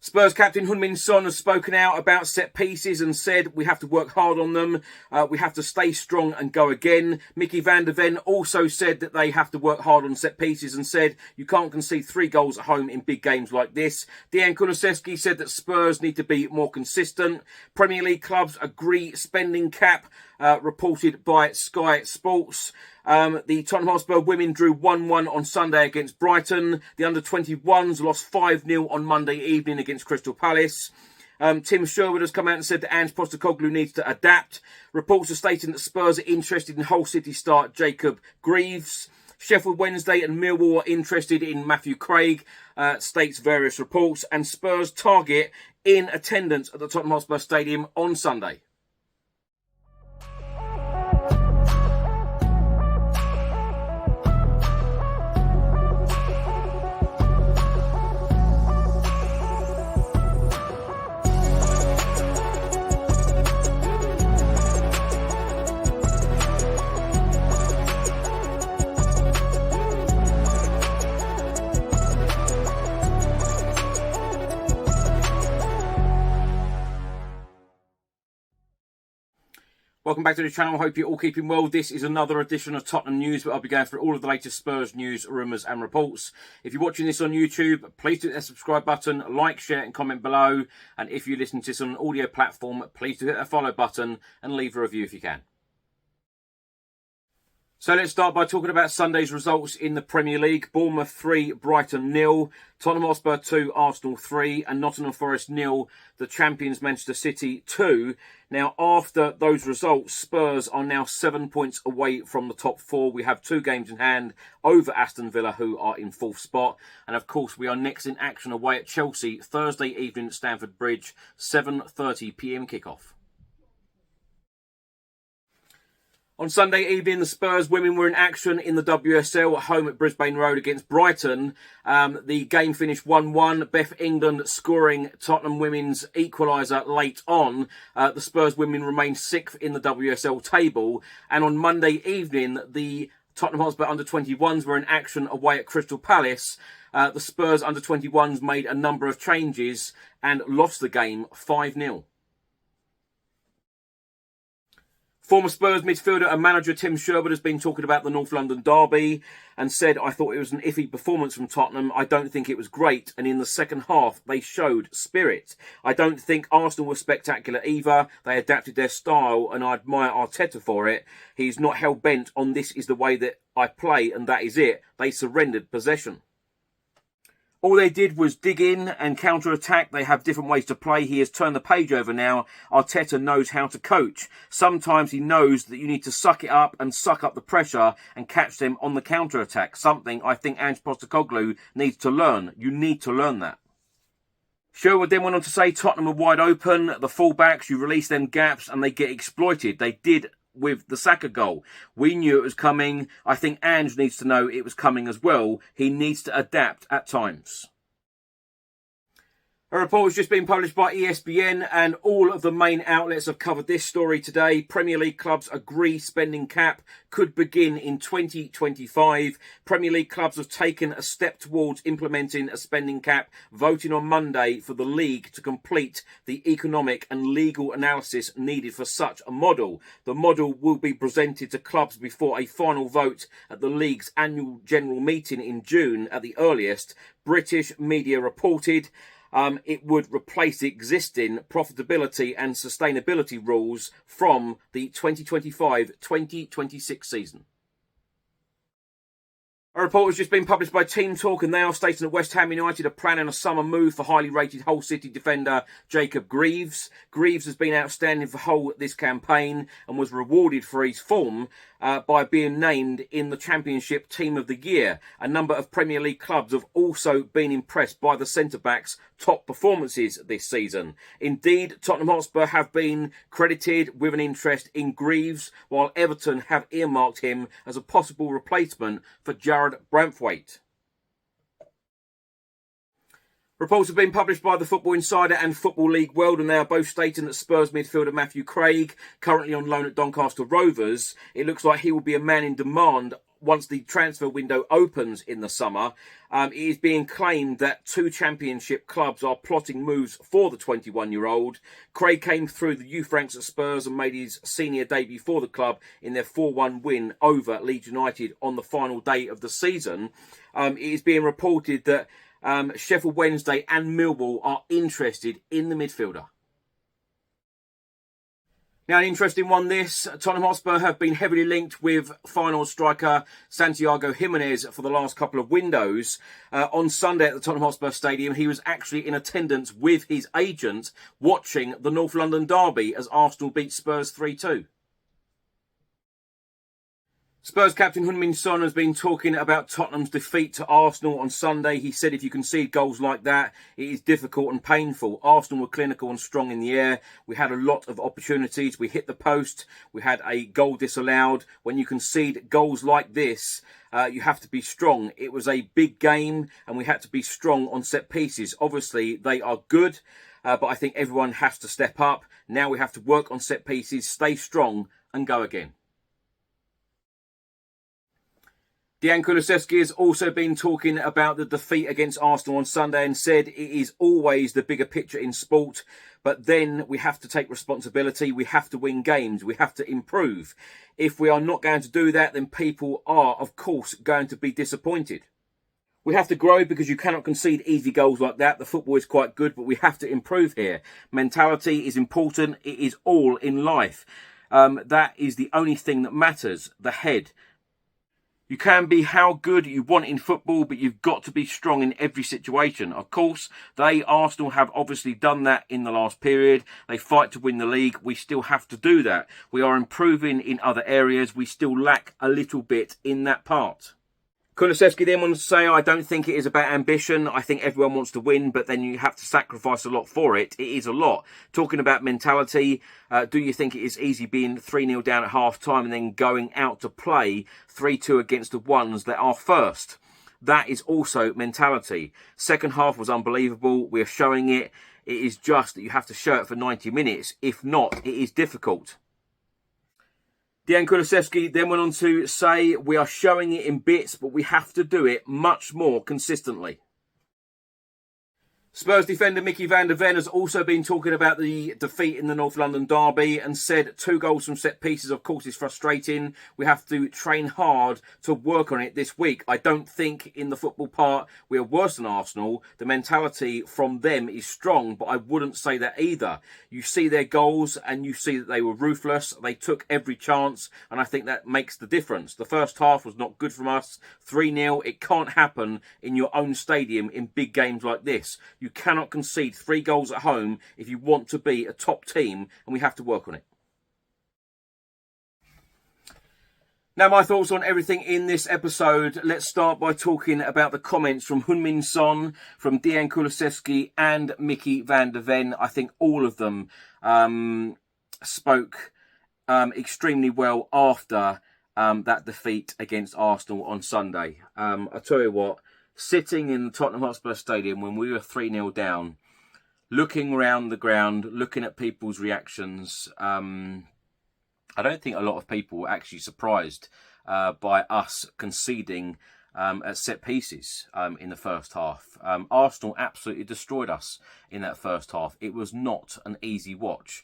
Spurs captain Heung-min Son has spoken out about set pieces and said we have to work hard on them. We have to stay strong and go again. Mickey van der Ven also said that they have to work hard on set pieces and said you can't concede 3 goals at home in big games like this. Dejan Kulusevski said that Spurs need to be more consistent. Premier League clubs agree spending cap, reported by Sky Sports. The Tottenham Hotspur women drew 1-1 on Sunday against Brighton. The under-21s lost 5-0 on Monday evening against Crystal Palace. Tim Sherwood has come out and said that Ange Postecoglou needs to adapt. Reports are stating that Spurs are interested in Hull City star Jacob Greaves. Sheffield Wednesday and Millwall are interested in Matthew Craig, states various reports. And Spurs target in attendance at the Tottenham Hotspur Stadium on Sunday. Welcome back to the channel. I hope you're all keeping well. This is another edition of Tottenham News, where I'll be going through all of the latest Spurs news, rumours and reports. If you're watching this on YouTube, please hit that subscribe button, like, share and comment below. And if you listen to this on an audio platform, please do hit that follow button and leave a review if you can. So let's start by talking about Sunday's results in the Premier League. Bournemouth 3, Brighton 0, Tottenham Hotspur 2, Arsenal 3 and Nottingham Forest 0, the champions Manchester City 2. Now after those results, Spurs are now 7 points away from the top 4. We have 2 games in hand over Aston Villa, who are in 4th spot. And of course we are next in action away at Chelsea Thursday evening at Stamford Bridge, 7:30 p.m. kickoff. On Sunday evening, the Spurs women were in action in the WSL at home at Brisbane Road against Brighton. The game finished 1-1. Beth England scoring Tottenham women's equaliser late on. The Spurs women remain 6th in the WSL table. And on Monday evening, the Tottenham Hotspur under-21s were in action away at Crystal Palace. The Spurs under-21s made a number of changes and lost the game 5-0. Former Spurs midfielder and manager Tim Sherwood has been talking about the North London derby and said, I thought it was an iffy performance from Tottenham. I don't think it was great. And in the second half, they showed spirit. I don't think Arsenal were spectacular either. They adapted their style and I admire Arteta for it. He's not hell-bent on this is the way that I play and that is it. They surrendered possession. All they did was dig in and counter-attack. They have different ways to play. He has turned the page over now. Arteta knows how to coach. Sometimes he knows that you need to suck it up and suck up the pressure and catch them on the counter-attack. Something I think Ange Postecoglou needs to learn. You need to learn that. Sherwood then went on to say Tottenham are wide open. The fullbacks, you release them gaps and they get exploited. They did with the Saka goal. We knew it was coming. I think Ange needs to know it was coming as well. He needs to adapt at times. A report has just been published by ESPN and all of the main outlets have covered this story today. Premier League clubs agree spending cap could begin in 2025. Premier League clubs have taken a step towards implementing a spending cap, voting on Monday for the league to complete the economic and legal analysis needed for such a model. The model will be presented to clubs before a final vote at the league's annual general meeting in June at the earliest. British media reported. It would replace the existing profitability and sustainability rules from the 2025-2026 season. A report has just been published by Team Talk and they are stating that West Ham United are planning a summer move for highly rated Hull City defender Jacob Greaves. Greaves has been outstanding for Hull this campaign and was rewarded for his form by being named in the Championship Team of the Year. A number of Premier League clubs have also been impressed by the centre-back's top performances this season. Indeed, Tottenham Hotspur have been credited with an interest in Greaves, while Everton have earmarked him as a possible replacement for Jared Branthwaite. Reports have been published by the Football Insider and Football League World and they are both stating that Spurs midfielder Matthew Craig, currently on loan at Doncaster Rovers, it looks like he will be a man in demand once the transfer window opens in the summer, it is being claimed that 2 championship clubs are plotting moves for the 21-year-old. Craig came through the youth ranks at Spurs and made his senior debut for the club in their 4-1 win over Leeds United on the final day of the season. It is being reported that Sheffield Wednesday and Millwall are interested in the midfielder. Now, an interesting one this. Tottenham Hotspur have been heavily linked with final striker Santiago Giménez for the last couple of windows. On Sunday at the Tottenham Hotspur Stadium, he was actually in attendance with his agent watching the North London derby as Arsenal beat Spurs 3-2. Spurs captain Heung-min Son has been talking about Tottenham's defeat to Arsenal on Sunday. He said if you concede goals like that, it is difficult and painful. Arsenal were clinical and strong in the air. We had a lot of opportunities. We hit the post. We had a goal disallowed. When you concede goals like this, you have to be strong. It was a big game and we had to be strong on set pieces. Obviously, they are good, but I think everyone has to step up. Now we have to work on set pieces, stay strong and go again. Dejan Kulusevski has also been talking about the defeat against Arsenal on Sunday and said it is always the bigger picture in sport, but then we have to take responsibility, we have to win games, we have to improve. If we are not going to do that, then people are, of course, going to be disappointed. We have to grow because you cannot concede easy goals like that. The football is quite good, but we have to improve here. Mentality is important. It is all in life. That is the only thing that matters, the head. You can be how good you want in football, but you've got to be strong in every situation. Of course, Arsenal have obviously done that in the last period. They fight to win the league. We still have to do that. We are improving in other areas. We still lack a little bit in that part. Kulusevski then wants to say, I don't think it is about ambition. I think everyone wants to win, but then you have to sacrifice a lot for it. It is a lot. Talking about mentality, do you think it is easy being 3-0 down at half-time and then going out to play 3-2 against the ones that are first? That is also mentality. Second half was unbelievable. We're showing it. It is just that you have to show it for 90 minutes. If not, it is difficult. Dejan Kulusevski then went on to say, we are showing it in bits, but we have to do it much more consistently. Spurs defender Mickey van der Ven has also been talking about the defeat in the North London derby and said 2 goals from set pieces, of course, is frustrating. We have to train hard to work on it this week. I don't think in the football part we are worse than Arsenal. The mentality from them is strong, but I wouldn't say that either. You see their goals and you see that they were ruthless. They took every chance, and I think that makes the difference. The first half was not good from us. 3-0, it can't happen in your own stadium in big games like this. You cannot concede 3 goals at home if you want to be a top team, and we have to work on it. Now, my thoughts on everything in this episode. Let's start by talking about the comments from Heung-min Son, from Dejan Kulusevski and Mickey van der Ven. I think all of them spoke extremely well after that defeat against Arsenal on Sunday. I tell you what, sitting in the Tottenham Hotspur Stadium when we were 3-0 down, looking around the ground, looking at people's reactions, I don't think a lot of people were actually surprised by us conceding at set pieces in the first half. Arsenal absolutely destroyed us in that first half. It was not an easy watch,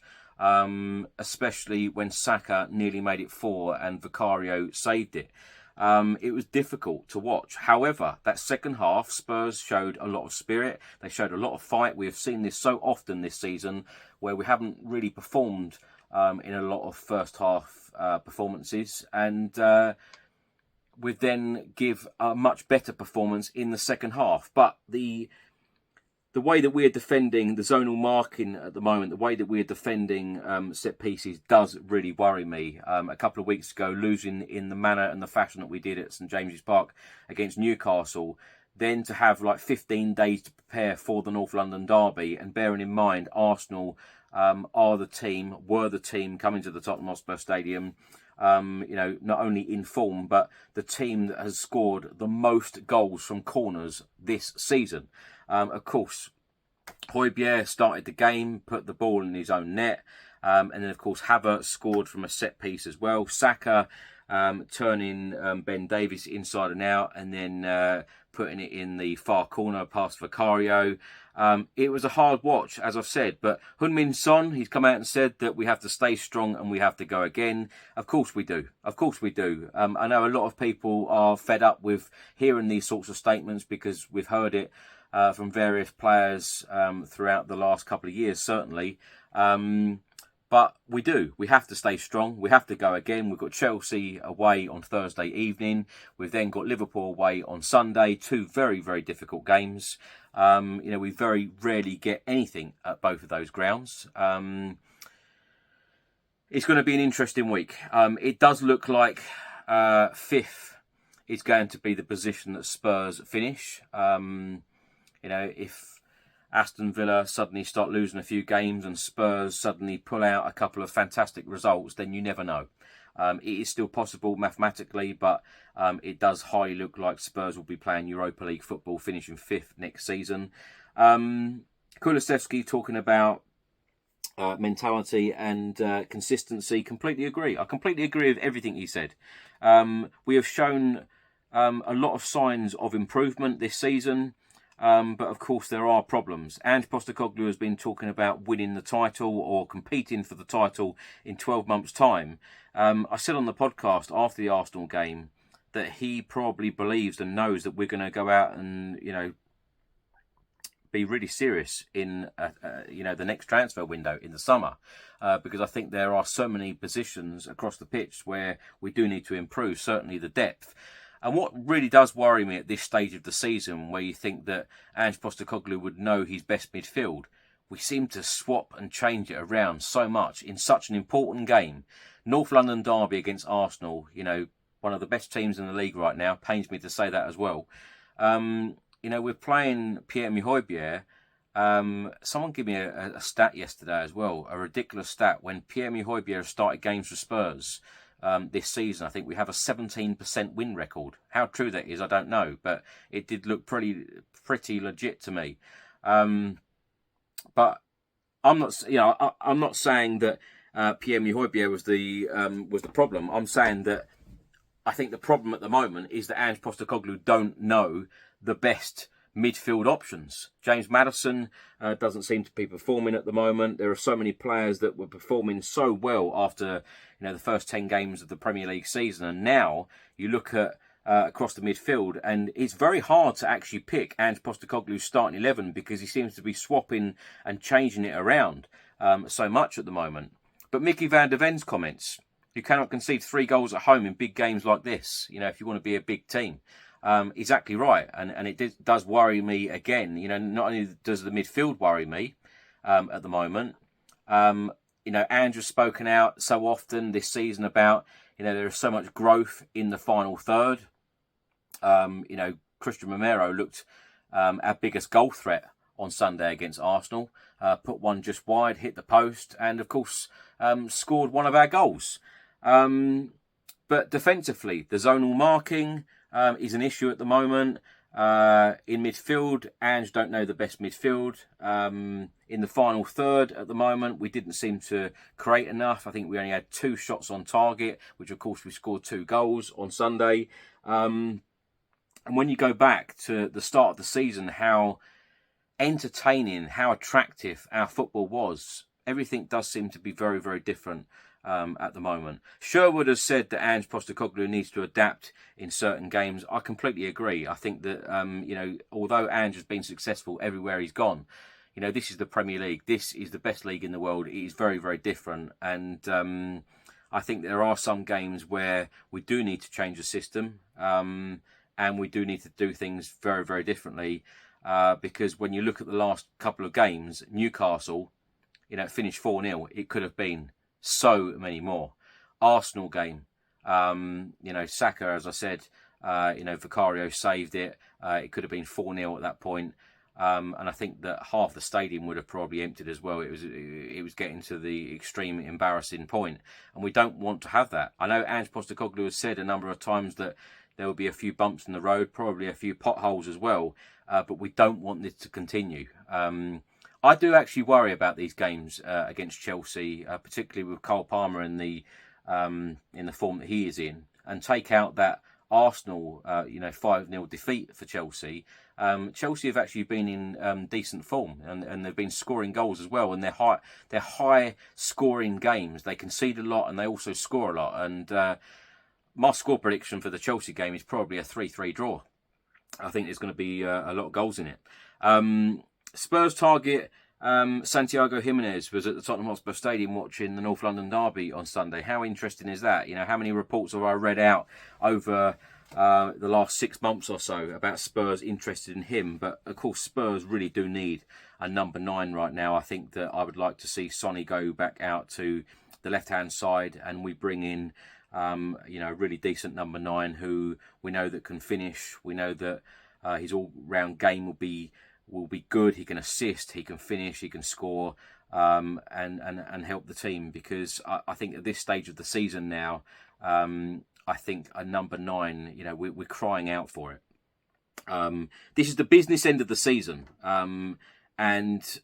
especially when Saka nearly made it 4 and Vicario saved it. It was difficult to watch. However, that second half, Spurs showed a lot of spirit. They showed a lot of fight. We have seen this so often this season where we haven't really performed in a lot of first half performances, and we then give a much better performance in the second half. But the way that we're defending the zonal marking at the moment, the way that we're defending set pieces does really worry me. A couple of weeks ago, losing in the manner and the fashion that we did at St James's Park against Newcastle, then to have like 15 days to prepare for the North London derby, and bearing in mind Arsenal were the team coming to the Tottenham Hotspur Stadium, not only in form, but the team that has scored the most goals from corners this season. Of course, Højbjerg started the game, put the ball in his own net, and then of course Havertz scored from a set piece as well. Saka turning Ben Davies inside and out, and then putting it in the far corner past Vicario. It was a hard watch, as I've said, but Heung-min Son, he's come out and said that we have to stay strong and we have to go again. Of course we do. Of course we do. I know a lot of people are fed up with hearing these sorts of statements because we've heard it from various players throughout the last couple of years, certainly. But we do. We have to stay strong. We have to go again. We've got Chelsea away on Thursday evening. We've then got Liverpool away on Sunday. 2 very, very difficult games. We very rarely get anything at both of those grounds. It's going to be an interesting week. It does look like 5th is going to be the position that Spurs finish. If Aston Villa suddenly start losing a few games and Spurs suddenly pull out a couple of fantastic results, then you never know. It is still possible mathematically, but it does highly look like Spurs will be playing Europa League football, finishing 5th next season. Kulusevski talking about mentality and consistency. Completely agree. I completely agree with everything he said. We have shown a lot of signs of improvement this season. But of course there are problems. Ange Postecoglou has been talking about winning the title or competing for the title in 12 months' time. I said on the podcast after the Arsenal game that he probably believes and knows that we're going to go out and, be really serious in, the next transfer window in the summer. Because I think there are so many positions across the pitch where we do need to improve, certainly the depth. And what really does worry me at this stage of the season, where you think that Ange Postecoglou would know his best midfield, we seem to swap and change it around so much in such an important game. North London derby against Arsenal, one of the best teams in the league right now. Pains me to say that as well. We're playing Pierre-Emile Højbjerg. Someone gave me a stat yesterday as well, a ridiculous stat. When Pierre-Emile Højbjerg started games for Spurs this season, I think we have a 17% win record. How true that is, I don't know, but it did look pretty legit to me. But I'm not, I'm not saying that Pierre-Emile Højbjerg was the problem. I'm saying that I think the problem at the moment is that Ange Postecoglou don't know the best midfield options. James Maddison doesn't seem to be performing at the moment. There are so many players that were performing so well after the first 10 games of the Premier League season, and now you look at across the midfield and it's very hard to actually pick Ange Postecoglou's starting 11 because he seems to be swapping and changing it around so much at the moment. But Mickey van der Ven's comments: you cannot concede 3 goals at home in big games like this, if you want to be a big team. Exactly right, and it does worry me again. Not only does the midfield worry me at the moment, Ange has spoken out so often this season about there is so much growth in the final third. Christian Romero looked our biggest goal threat on Sunday against Arsenal. Put one just wide, hit the post, and of course scored one of our goals. But defensively, the zonal marking is an issue at the moment. In midfield, Ange don't know the best midfield. In the final third at the moment, we didn't seem to create enough. I think we only had 2 shots on target, which of course we scored 2 goals on Sunday. And when you go back to the start of the season, how entertaining, how attractive our football was, everything does seem to be very, very different at the moment. Sherwood has said that Ange Postecoglou needs to adapt in certain games. I completely agree. I think that, although Ange has been successful everywhere he's gone, this is the Premier League. This is the best league in the world. It is very, very different. And I think there are some games where we do need to change the system and we do need to do things very, very differently because when you look at the last couple of games, Newcastle, finished 4-0. It could have been so many more. Arsenal game, Saka, as I said, Vicario saved it. It could have been 4-0 at that point. And I think that half the stadium would have probably emptied as well. It was getting to the extreme embarrassing point, and we don't want to have that. I know Ange Postecoglou has said a number of times that there will be a few bumps in the road, probably a few potholes as well, but we don't want this to continue. I do actually worry about these games against Chelsea, particularly with Cole Palmer in the form that he is in. and take out that Arsenal, 5-0 defeat for Chelsea, Chelsea have actually been in decent form, and they've been scoring goals as well. And they're high scoring games. They concede a lot and they also score a lot. And my score prediction for the Chelsea game is probably a 3-3 draw. I think there's going to be a lot of goals in it. Spurs target Santiago Giménez was at the Tottenham Hotspur Stadium watching the North London derby on Sunday. How interesting is that? How many reports have I read out over the last 6 months or so about Spurs interested in him? But of course, Spurs really do need a number 9 right now. I think that I would like to see Sonny go back out to the left-hand side, and we bring in a really decent number 9 who we know that can finish. We know that his all-round game will be good. He can assist, he can finish, he can score, and help the team. Because I think at this stage of the season now, I think a number 9, we're crying out for it. This is the business end of the season, and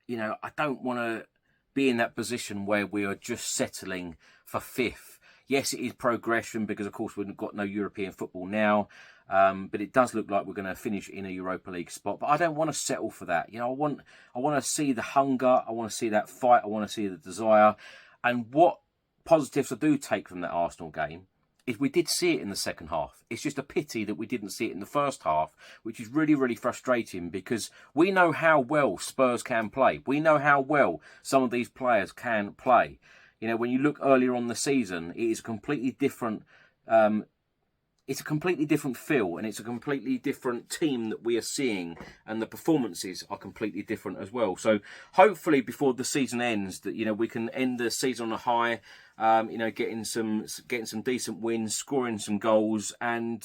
I don't want to be in that position where we are just settling for 5th. Yes, it is progression because, of course, we've got no European football now. But it does look like we're going to finish in a Europa League spot. But I don't want to settle for that. I want to see the hunger. I want to see that fight. I want to see the desire. And what positives I do take from that Arsenal game is we did see it in the second half. It's just a pity that we didn't see it in the first half, which is really, really frustrating because we know how well Spurs can play. We know how well some of these players can play. When you look earlier on the season, it is a completely different it's a completely different feel, and it's a completely different team that we are seeing, and the performances are completely different as well. So hopefully before the season ends, that we can end the season on a high, getting some decent wins, scoring some goals, and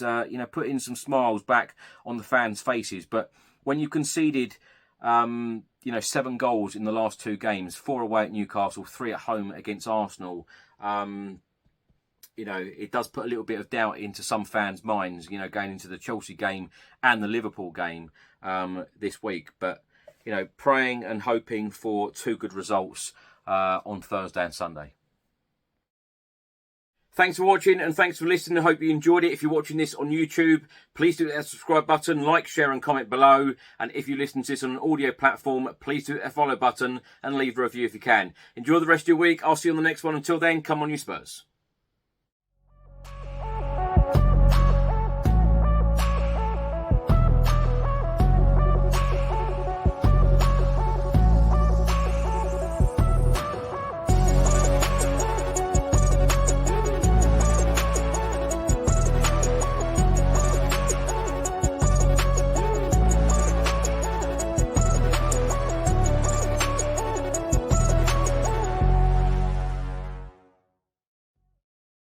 putting some smiles back on the fans' faces. But when you conceded 7 goals in the last 2 games, 4 away at Newcastle, 3 at home against Arsenal, it does put a little bit of doubt into some fans' minds, going into the Chelsea game and the Liverpool game this week. But, praying and hoping for 2 good results on Thursday and Sunday. Thanks for watching and thanks for listening. I hope you enjoyed it. If you're watching this on YouTube, please do hit that subscribe button, like, share and comment below. And if you listen to this on an audio platform, please do hit that follow button and leave a review if you can. Enjoy the rest of your week. I'll see you on the next one. Until then, come on you Spurs.